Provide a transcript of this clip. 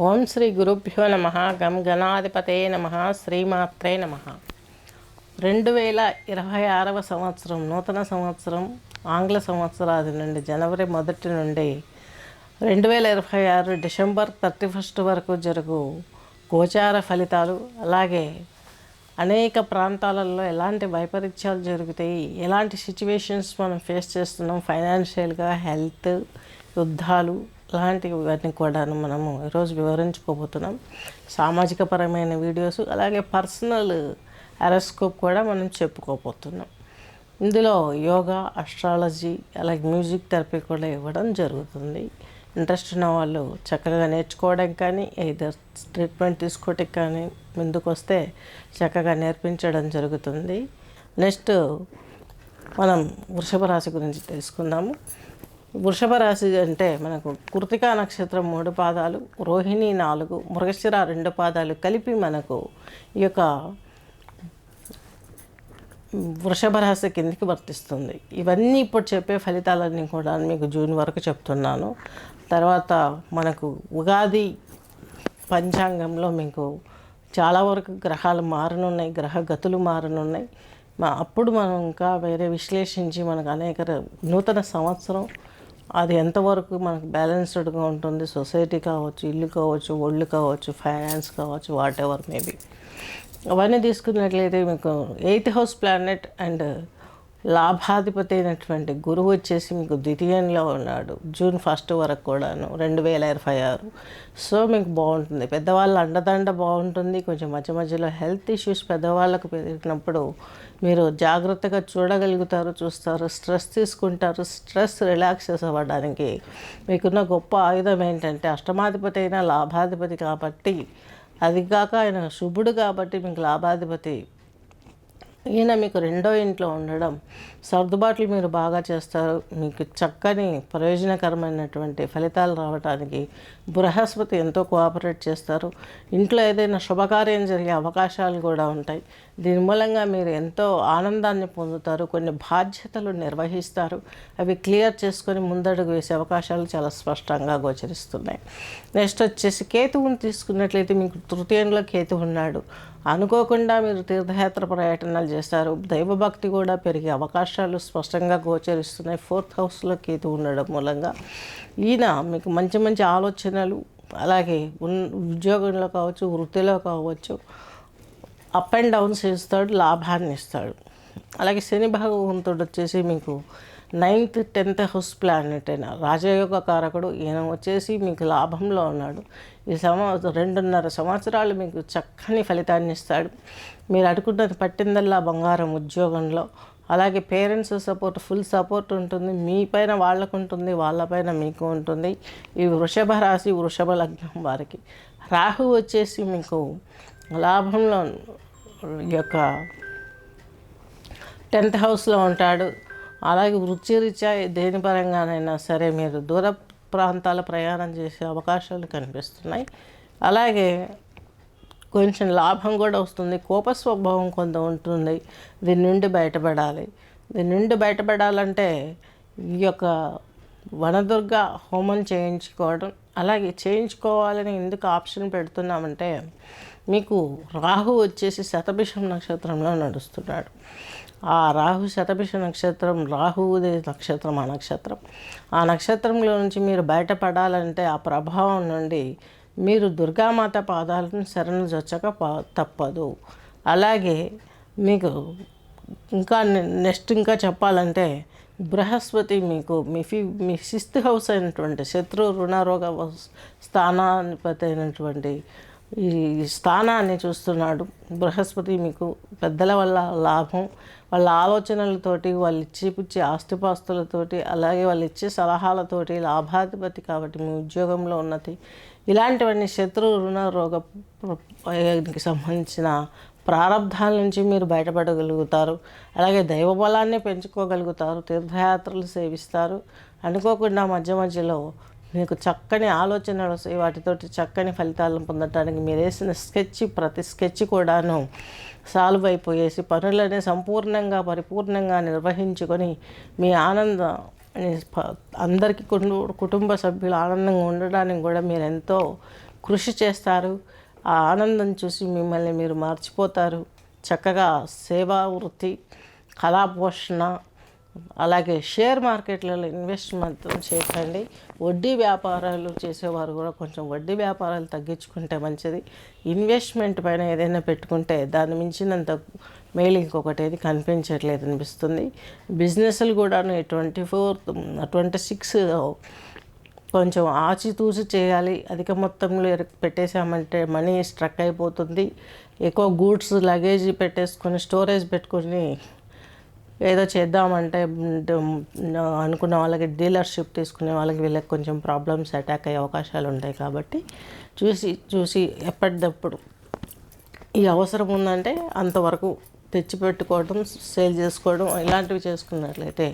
ఓం శ్రీ గురుభ్యో నమ. గం గణాధిపతే నమ. శ్రీమాత్రే నమ. 2026వ సంవత్సరం నూతన సంవత్సరం ఆంగ్ల సంవత్సరాది నుండి జనవరి 1 నుండి 2026 డిసెంబర్ 31 వరకు జరుగు గోచార ఫలితాలు, అలాగే అనేక ప్రాంతాలలో ఎలాంటి వైపరీత్యాలు జరుగుతాయి, ఎలాంటి సిచ్యువేషన్స్ మనం ఫేస్ చేస్తున్నాం, ఫైనాన్షియల్గా, హెల్త్, యుద్ధాలు ఇలాంటివన్నీ కూడా మనము ఈరోజు వివరించుకోబోతున్నాం. సామాజిక పరమైన వీడియోస్, అలాగే పర్సనల్ అరోస్కోప్ కూడా మనం చెప్పుకోబోతున్నాం. ఇందులో యోగా, అస్ట్రాలజీ, అలాగే మ్యూజిక్ థెరపీ కూడా ఇవ్వడం జరుగుతుంది. ఇంట్రెస్ట్ ఉన్న వాళ్ళు చక్కగా నేర్చుకోవడం కానీ, ఏదర్ ట్రీట్మెంట్ తీసుకోవడానికి కానీ ముందుకు వస్తే చక్కగా నేర్పించడం జరుగుతుంది. నెక్స్ట్ మనం వృషభ రాశి గురించి తెలుసుకుందాము. వృషభ రాశి అంటే మనకు కృతికా నక్షత్రం 3 పాదాలు, రోహిణి 4, మృగశిర 2 పాదాలు కలిపి మనకు ఈ యొక్క వృషభ రాశి కిందికి వర్తిస్తుంది. ఇవన్నీ ఇప్పుడు చెప్పే ఫలితాలన్నీ కూడా మీకు జూన్ వరకు చెప్తున్నాను. తర్వాత మనకు ఉగాది పంచాంగంలో మీకు చాలా వరకు గ్రహాలు మారనున్నాయి, గ్రహ గతులు మారనున్నాయి. అప్పుడు మనం ఇంకా వేరే విశ్లేషించి మనకు అనేక నూతన సంవత్సరం అది ఎంతవరకు మనకు బ్యాలెన్స్డ్గా ఉంటుంది, సొసైటీ కావచ్చు, ఇల్లు కావచ్చు, ఒళ్ళు కావచ్చు, ఫైనాన్స్ కావచ్చు, వాట్ ఎవర్ మేబీ అవన్నీ తీసుకున్నట్లయితే మీకు 8th హౌస్ ప్లానెట్ అండ్ లాభాధిపతి అయినటువంటి గురువు వచ్చేసి మీకు ద్వితీయంలో ఉన్నాడు జూన్ 1 వరకు కూడాను 2026. సో మీకు బాగుంటుంది, పెద్దవాళ్ళ అండదండ బాగుంటుంది. కొంచెం మధ్య మధ్యలో హెల్త్ ఇష్యూస్ పెద్దవాళ్ళకు పెరిగినప్పుడు మీరు జాగ్రత్తగా చూస్తారు, స్ట్రెస్ తీసుకుంటారు. స్ట్రెస్ రిలాక్సెస్ అవ్వడానికి మీకున్న గొప్ప ఆయుధం ఏంటంటే అష్టమాధిపతి అయిన లాభాధిపతి కాబట్టి, అది కాక ఆయన శుభుడు కాబట్టి మీకు లాభాధిపతి ఈయన మీకు 2వ ఇంట్లో ఉండడం సర్దుబాట్లు మీరు బాగా చేస్తారు. మీకు చక్కని ప్రయోజనకరమైనటువంటి ఫలితాలు రావడానికి బృహస్పతి ఎంతో కోఆపరేట్ చేస్తారు. ఇంట్లో ఏదైనా శుభకార్యం జరిగే అవకాశాలు కూడా ఉంటాయి. దీని మూలంగా మీరు ఎంతో ఆనందాన్ని పొందుతారు. కొన్ని బాధ్యతలు నిర్వహిస్తారు, అవి క్లియర్ చేసుకొని ముందడుగు వేసే అవకాశాలు చాలా స్పష్టంగా గోచరిస్తున్నాయి. నెక్స్ట్ వచ్చేసి కేతువుని తీసుకున్నట్లయితే మీకు తృతీయంలో కేతువు ఉన్నాడు. అనుకోకుండా మీరు తీర్థయాత్ర పర్యటనలు చేస్తారు. దైవభక్తి కూడా పెరిగే అవకాశాలు స్పష్టంగా గోచరిస్తున్నాయి 4th హౌస్లో కేతు ఉండడం మూలంగా. ఈయన మీకు మంచి మంచి ఆలోచనలు, అలాగే ఉద్యోగంలో కావచ్చు, వృత్తిలో కావచ్చు, అప్ అండ్ డౌన్స్ ఇస్తాడు, లాభాన్ని ఇస్తాడు. అలాగే శని భగవంతుడు వచ్చేసి మీకు 9th 10th హౌస్ ప్లానెట్ అయిన రాజయోగ కారకుడు. ఈయన వచ్చేసి మీకు లాభంలో ఉన్నాడు. ఈ 2.5 సంవత్సరాలు మీకు చక్కని ఫలితాన్ని ఇస్తాడు. మీరు అనుకున్నది పట్టిందల్లా బంగారం ఉద్యోగంలో. అలాగే పేరెంట్స్ సపోర్ట్, ఫుల్ సపోర్ట్ ఉంటుంది. మీ పైన వాళ్ళకు ఉంటుంది, వాళ్ళపైన మీకు ఉంటుంది. ఈ వృషభ రాశి, వృషభ లగ్నం వారికి రాహు వచ్చేసి మీకు లాభంలో ఈ యొక్క 10th హౌస్లో ఉంటాడు. అలాగే వృత్తిరీత్యా దేని పరంగానైనా సరే మీరు దూర ప్రాంతాల ప్రయాణం చేసే అవకాశాలు కనిపిస్తున్నాయి. అలాగే కొంచెం లాభం కూడా వస్తుంది. కోప స్వభావం కొంత ఉంటుంది. దీని నుండి బయటపడాలంటే ఈ యొక్క వనదుర్గ హోమం చేయించుకోవడం. అలాగే చేయించుకోవాలని ఎందుకు ఆప్షన్ పెడుతున్నామంటే మీకు రాహు వచ్చేసి శతభిషం నక్షత్రంలో నడుస్తున్నాడు. ఆ రాహు శతభిష నక్షత్రం, రాహువుది నక్షత్రం, ఆ నక్షత్రంలో నుంచి మీరు బయటపడాలంటే ఆ ప్రభావం నుండి మీరు దుర్గామాత పాదాలను శరణు జొచ్చక తప్పదు. అలాగే మీకు ఇంకా చెప్పాలంటే బృహస్పతి మీకు మీ 6th హౌస్ అయినటువంటి శత్రు రుణ రోగ స్థానాధిపతి అయినటువంటి ఈ స్థానాన్ని చూస్తున్నాడు. బృహస్పతి మీకు పెద్దల వల్ల లాభం, వాళ్ళ ఆలోచనలతోటి, వాళ్ళు ఇచ్చిపుచ్చే ఆస్తిపాస్తులతోటి, అలాగే వాళ్ళు ఇచ్చే సలహాలతోటి లాభాధిపతి కాబట్టి మీ ఉద్యోగంలో ఉన్నతి, ఇలాంటివన్నీ శత్రు రుణ రోగానికి సంబంధించిన ప్రారంధాల నుంచి మీరు బయటపడగలుగుతారు. అలాగే దైవ బలాన్ని పెంచుకోగలుగుతారు. తీర్థయాత్రలు సేవిస్తారు. అనుకోకుండా మధ్య మధ్యలో మీకు చక్కని ఆలోచనలు వస్తాయి. వాటితోటి చక్కని ఫలితాలను పొందడానికి మీరు వేసిన ప్రతి స్కెచ్ కూడాను సాల్వ్ అయిపోయేసి పనులనే పరిపూర్ణంగా నిర్వహించుకొని మీ ఆనందం అందరికీ కుటుంబ సభ్యులు ఆనందంగా ఉండడానికి కూడా మీరు ఎంతో కృషి చేస్తారు. ఆ ఆనందం చూసి మిమ్మల్ని మీరు మర్చిపోతారు. చక్కగా సేవా వృత్తి, కళా పోషణ, అలాగే షేర్ మార్కెట్లలో ఇన్వెస్ట్ మాత్రం చేయకండి. వడ్డీ వ్యాపారాలు చేసేవారు కూడా కొంచెం వడ్డీ వ్యాపారాలు తగ్గించుకుంటే మంచిది. ఇన్వెస్ట్మెంట్ పైన ఏదైనా పెట్టుకుంటే దాన్ని మించినంత మేలు ఇంకొకటి ఏది కనిపించట్లేదు అనిపిస్తుంది. బిజినెస్లు కూడాను 26 కొంచెం ఆచితూచి చేయాలి. అధిక మొత్తంలో పెట్టేసామంటే మనీ స్ట్రక్ అయిపోతుంది. ఎక్కువ గూడ్స్ లగేజ్ పెట్టేసుకొని స్టోరేజ్ పెట్టుకొని ఏదో చేద్దామంటే అనుకున్న వాళ్ళకి, డీలర్షిప్ తీసుకునే వాళ్ళకి, వీళ్ళకి కొంచెం ప్రాబ్లమ్స్ అటాక్ అయ్యే అవకాశాలు ఉంటాయి. కాబట్టి చూసి ఎప్పటికప్పుడు ఈ అవసరం ఉందంటే అంతవరకు తెచ్చిపెట్టుకోవడం, సేల్ చేసుకోవడం ఇలాంటివి చేసుకున్నట్లయితే